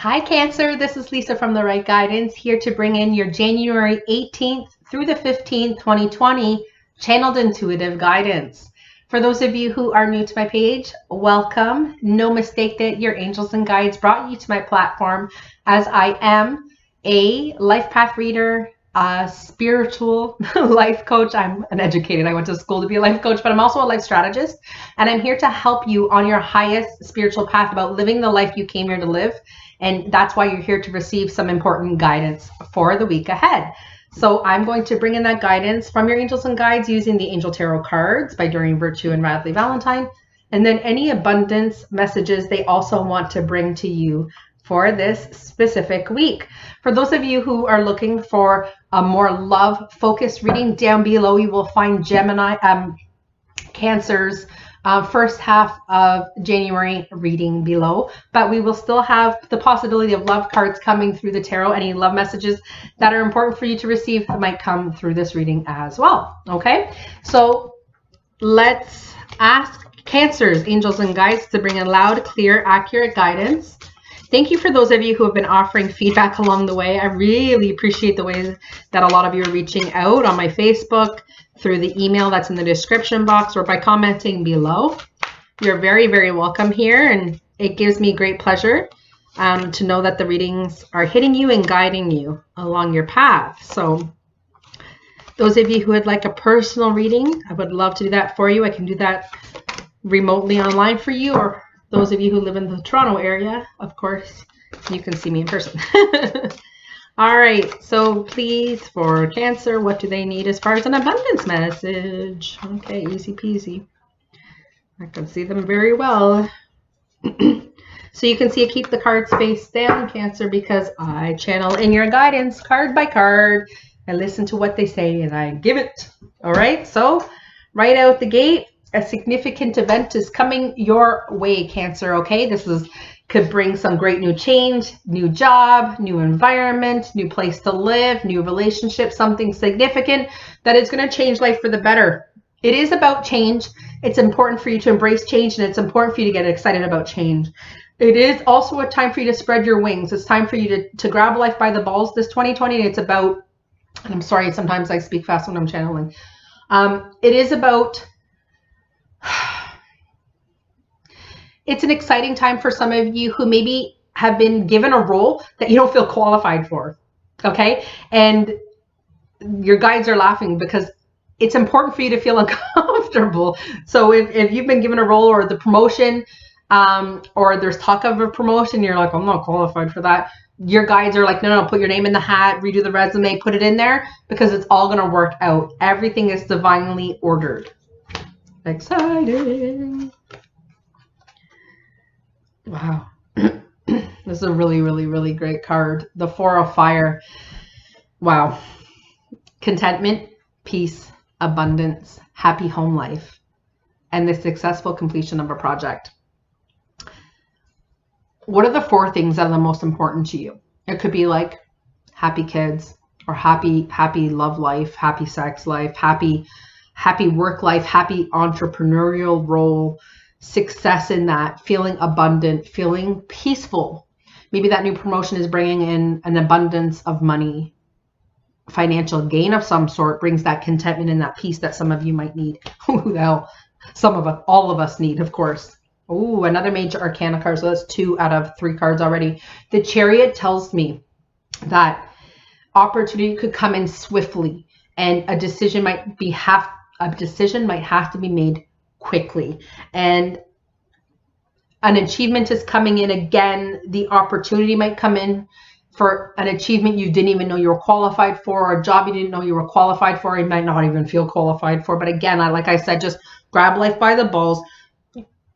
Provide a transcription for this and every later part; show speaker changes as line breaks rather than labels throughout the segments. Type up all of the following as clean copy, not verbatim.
Hi Cancer, this is Lisa from The Right Guidance, here to bring in your January 18th through the 15th, 2020 channeled intuitive guidance. For those of you who are new to my page, welcome. No mistake that your angels and guides brought you to my platform, as I am a life path reader, a spiritual life coach. I'm an educated, I went to school to be a life coach, but I'm also a life strategist, and I'm here to help you on your highest spiritual path about living the life you came here to live. And that's why you're here to receive some important guidance for the week ahead. So I'm going to bring in that guidance from your angels and guides using the Angel Tarot cards by Doreen Virtue and Radleigh Valentine. And then any abundance messages they also want to bring to you for this specific week. For those of you who are looking for a more love-focused reading, down below you will find Cancer's first half of January reading below, but we will still have the possibility of love cards coming through the tarot. Any love messages that are important for you to receive might come through this reading as well. Okay, so let's ask Cancer's angels and guides to bring in loud, clear, accurate guidance. Thank you for those of you who have been offering feedback along the way. I really appreciate the ways that a lot of you are reaching out on my Facebook, through the email that's in the description box, or by commenting below. You're very, very welcome here, and it gives me great pleasure to know that the readings are hitting you and guiding you along your path. So those of you who would like a personal reading, I would love to do that for you. I can do that remotely online for you, or those of you who live in the Toronto area, of course, you can see me in person. All right, so please, for Cancer, what do they need as far as an abundance message? Okay, easy peasy. I can see them very well. So you can see I keep the cards face down, Cancer, because I channel in your guidance card by card. I listen to what they say and I give it. All right, so right out the gate, a significant event is coming your way, Cancer, okay? This could bring some great new change, new job, new environment, new place to live, new relationship, something significant that is going to change life for the better. It is about change. It's important for you to embrace change, and it's important for you to get excited about change. It is also a time for you to spread your wings. It's time for you to grab life by the balls this 2020. And it's about, and I'm sorry, sometimes I speak fast when I'm channeling. It is about, it's an exciting time for some of you who maybe have been given a role that you don't feel qualified for, okay? And your guides are laughing because it's important for you to feel uncomfortable. So if you've been given a role or the promotion, or there's talk of a promotion, you're like, I'm not qualified for that. Your guides are like, no, put your name in the hat, redo the resume, put it in there, because it's all going to work out. Everything is divinely ordered. Exciting. Wow. This is a really, really, really great card. The Four of Fire. Wow. Contentment, peace, abundance, happy home life, and the successful completion of a project. What are the four things that are the most important to you? It could be like happy kids, or happy love life, happy sex life, happy work life, happy entrepreneurial role, success in that, feeling abundant, feeling peaceful. Maybe that new promotion is bringing in an abundance of money, financial gain of some sort, brings that contentment and that peace that some of you might need. Who the hell? Some of us, all of us need, of course. Oh, another major arcana card. So that's 2 out of 3 cards already. The Chariot tells me that opportunity could come in swiftly, and a decision might have to be made quickly, and an achievement is coming in again. The opportunity might come in for an achievement you didn't even know you were qualified for, or a job you didn't know you were qualified for. You might not even feel qualified for, but again, like I said, just grab life by the balls.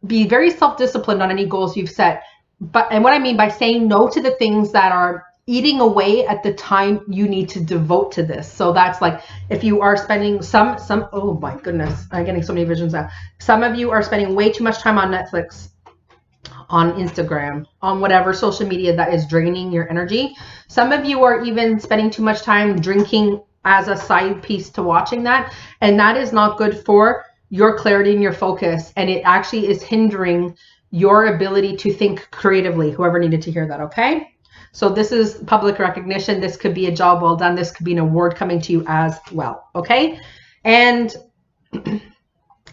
Be very self-disciplined on any goals you've set. And what I mean by saying no to the things that are eating away at the time you need to devote to this. So that's like, if you are spending oh my goodness, I'm getting so many visions now. Some of you are spending way too much time on Netflix, on Instagram, on whatever social media that is draining your energy. Some of you are even spending too much time drinking as a side piece to watching that. And that is not good for your clarity and your focus. And it actually is hindering your ability to think creatively. Whoever needed to hear that, okay? So this is public recognition. This could be a job well done. This could be an award coming to you as well. Okay. And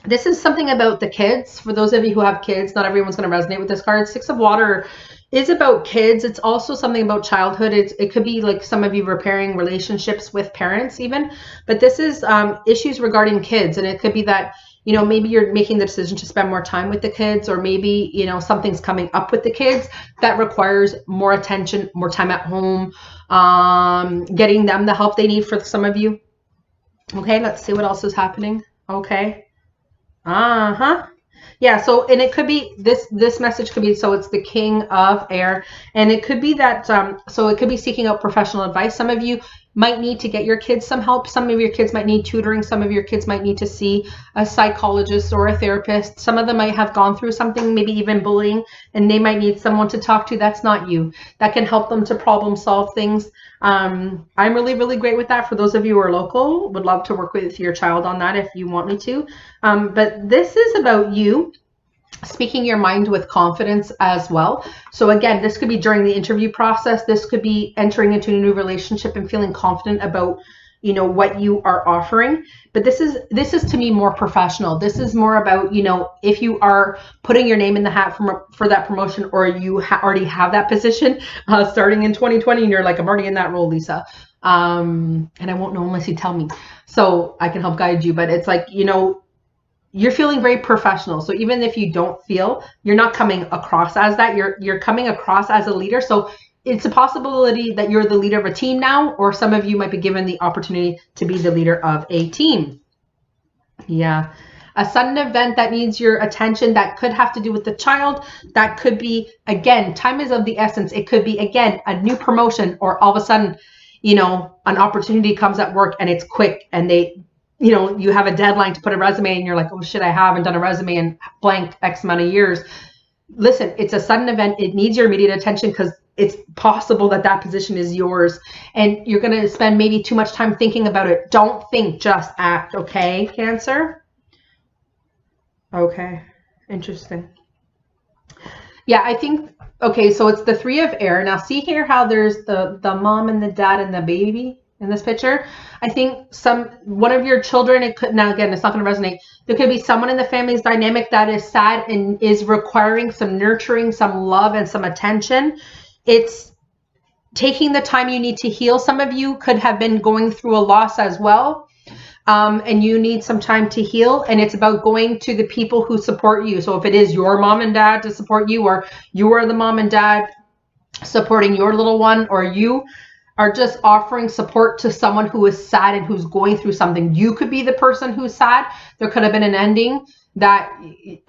this is something about the kids. For those of you who have kids, not everyone's going to resonate with this card. Six of Water is about kids. It's also something about childhood. It could be like some of you repairing relationships with parents even, but this is issues regarding kids. And it could be that, you know, maybe you're making the decision to spend more time with the kids, or maybe, you know, something's coming up with the kids that requires more attention, more time at home, getting them the help they need for some of you. Okay, let's see what else is happening. Okay. Yeah, so, and it could be this message could be, so it's the King of Air, and it could be that so it could be seeking out professional advice. Some of you might need to get your kids some help. Some of your kids might need tutoring. Some of your kids might need to see a psychologist or a therapist. Some of them might have gone through something, maybe even bullying, and they might need someone to talk to. That's not you. That can help them to problem solve things. I'm really, really great with that. For those of you who are local, would love to work with your child on that if you want me to. But this is about you speaking your mind with confidence as well. So again, this could be during the interview process. This could be entering into a new relationship and feeling confident about, you know, what you are offering. But this is to me more professional. This is more about, you know, if you are putting your name in the hat for that promotion, or you already have that position starting in 2020, and you're like, I'm already in that role, Lisa. And I won't know unless you tell me, so I can help guide you. But it's like, you know, you're feeling very professional. So even if you don't feel, you're not coming across as that, you're coming across as a leader. So it's a possibility that you're the leader of a team now, or some of you might be given the opportunity to be the leader of a team. Yeah. A sudden event that needs your attention, that could have to do with the child. That could be, again, time is of the essence. It could be, again, a new promotion, or all of a sudden, you know, an opportunity comes at work and it's quick, and you know, you have a deadline to put a resume, and you're like, oh shit, I haven't done a resume in blank X amount of years. Listen, it's a sudden event. It needs your immediate attention because it's possible that that position is yours, and you're going to spend maybe too much time thinking about it. Don't think, just act. Okay, Cancer? Okay, interesting. Yeah, I think, okay, so it's the Three of Air. Now see here how there's the mom and the dad and the baby in this picture. I think one of your children, it could, now again, it's not going to resonate. There could be someone in the family's dynamic that is sad and is requiring some nurturing, some love, and some attention. It's taking the time you need to heal. Some of you could have been going through a loss as well, and you need some time to heal. And it's about going to the people who support you. So if it is your mom and dad to support you, or you are the mom and dad supporting your little one, or you are just offering support to someone who is sad and who's going through something. You could be the person who's sad. There could have been an ending that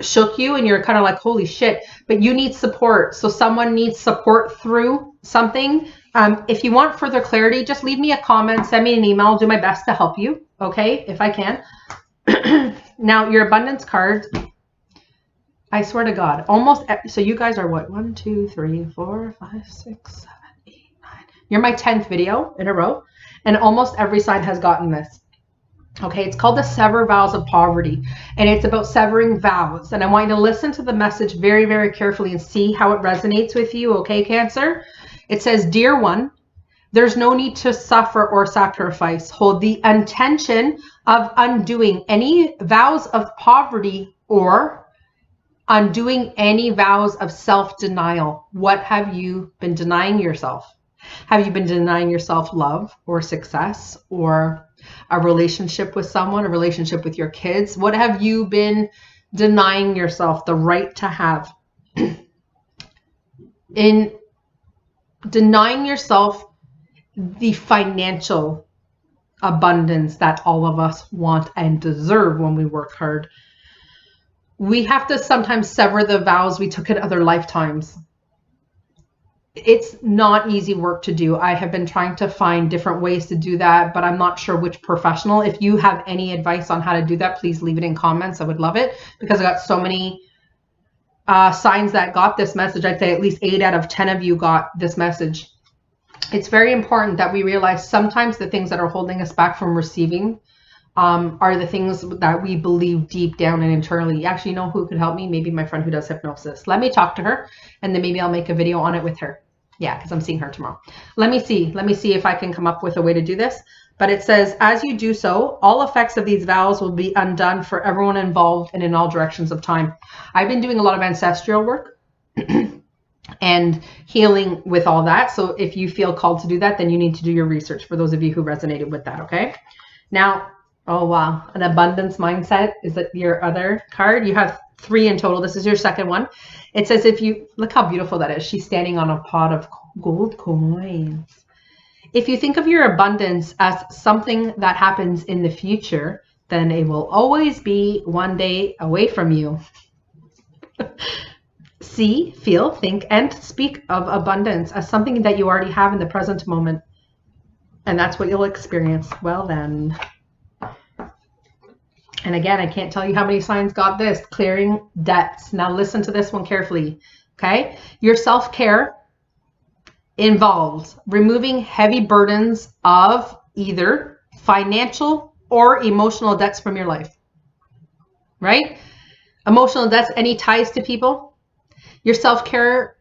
shook you, and you're kind of like, holy shit, but you need support. So someone needs support through something. If you want further clarity, just leave me a comment, send me an email. I'll do my best to help you, okay, if I can. Now, your abundance card, I swear to God, so you guys are what? 1, 2, 3, 4, 5, 6, 7, 8, 9. You're my 10th video in a row, and almost every sign has gotten this. Okay, it's called the Sever Vows of Poverty, and it's about severing vows. And I want you to listen to the message very, very carefully and see how it resonates with you, okay, Cancer? It says, Dear one, there's no need to suffer or sacrifice. Hold the intention of undoing any vows of poverty or undoing any vows of self-denial. What have you been denying yourself? Have you been denying yourself love or success, or a relationship with someone, a relationship with your kids? What have you been denying yourself the right to have? In denying yourself the financial abundance that all of us want and deserve when we work hard, we have to sometimes sever the vows we took in other lifetimes. It's not easy work to do. I have been trying to find different ways to do that, but I'm not sure which professional. If you have any advice on how to do that, please leave it in comments. I would love it, because I got so many signs that got this message. I'd say at least 8 out of 10 of you got this message. It's very important that we realize sometimes the things that are holding us back from receiving are the things that we believe deep down and internally. Actually, you know who could help me? Maybe my friend who does hypnosis. Let me talk to her, and then maybe I'll make a video on it with her. Yeah, because I'm seeing her tomorrow. Let me see if I can come up with a way to do this. But it says, as you do so, all effects of these vows will be undone for everyone involved and in all directions of time. I've been doing a lot of ancestral work and healing with all that. So if you feel called to do that, then you need to do your research, for those of you who resonated with that, okay? Now, oh wow, an abundance mindset is that your other card. You have 3 in total. This is your second one. It says, if you look how beautiful that is. She's standing on a pot of gold coins. If you think of your abundance as something that happens in the future, then it will always be one day away from you. See, feel, think, and speak of abundance as something that you already have in the present moment. And that's what you'll experience. Well then. And again, I can't tell you how many signs got this. Clearing debts. Now listen to this one carefully. Okay? Your self-care involves removing heavy burdens of either financial or emotional debts from your life. Right? Emotional debts, any ties to people. Your self-care,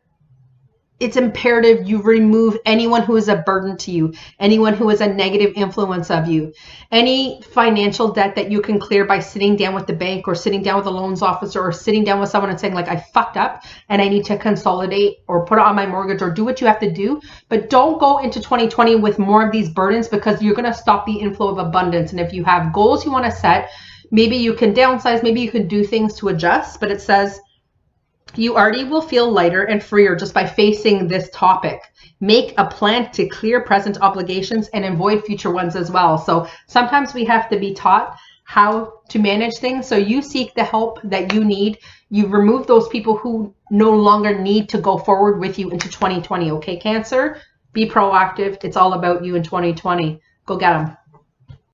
it's imperative you remove anyone who is a burden to you, anyone who is a negative influence of you, any financial debt that you can clear by sitting down with the bank or sitting down with a loans officer or sitting down with someone and saying, like, I fucked up and I need to consolidate or put it on my mortgage or do what you have to do. But don't go into 2020 with more of these burdens, because you're going to stop the inflow of abundance. And if you have goals you want to set, maybe you can downsize, maybe you can do things to adjust, but it says, you already will feel lighter and freer just by facing this topic. Make a plan to clear present obligations and avoid future ones as well. So sometimes we have to be taught how to manage things. So you seek the help that you need. You remove those people who no longer need to go forward with you into 2020. Okay, Cancer? Be proactive. It's all about you in 2020. Go get them.